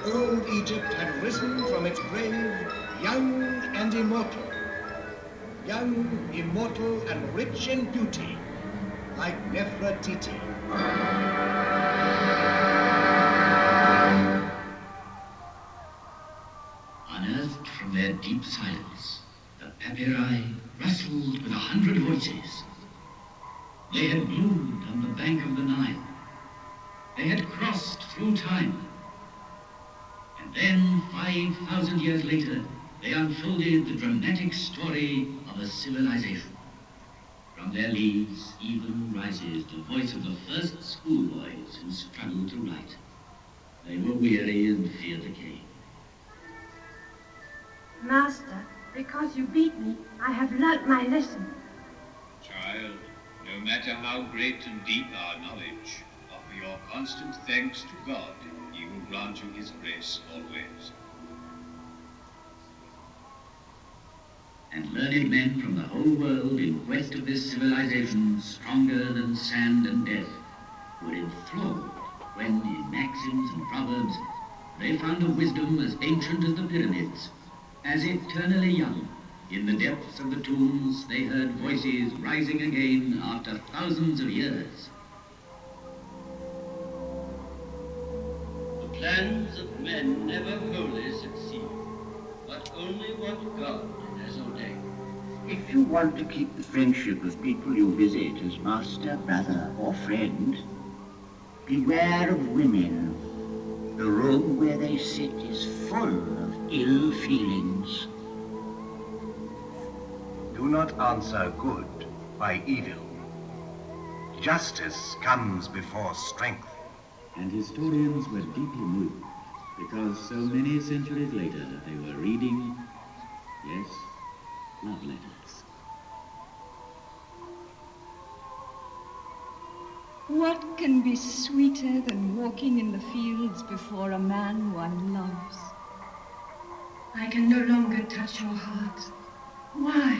Old Egypt had risen from its grave young and immortal. Young, immortal, and rich in beauty, like Nefertiti. Unearthed from their deep silence, the papyri rustled with 100 voices. They had bloomed on the bank of the Nile. They had crossed through time. And then, 5,000 years later, they unfolded the dramatic story of a civilization. From their leaves even rises the voice of the first schoolboys who struggled to write. They were weary and feared the cave. Master, because you beat me, I have learnt my lesson. Child, no matter how great and deep our knowledge, offer your constant thanks to God. He will grant you his grace always. And learned men from the whole world in quest of this civilization stronger than sand and death were enthralled when, in maxims and proverbs, they found a wisdom as ancient as the pyramids, as eternally young. In the depths of the tombs, they heard voices rising again after thousands of years. The plans of men never wholly succeed, but only what God has ordained. If you want to keep the friendship of people you visit as master, brother, or friend, beware of women. The room where they sit is full of ill feelings. Do not answer good by evil. Justice comes before strength. And historians were deeply moved, because so many centuries later they were reading, yes, love letters. What can be sweeter than walking in the fields before a man one loves? I can no longer touch your heart. Why?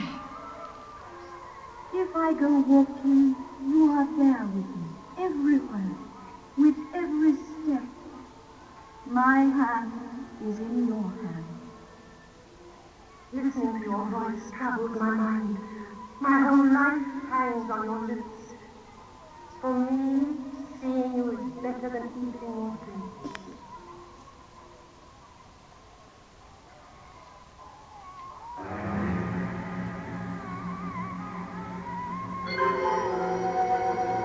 If I go walking, you are there with me, everywhere, with every step. My hand is in your hand. Listening to your voice troubles my mind. My whole life hangs on your lips. For me,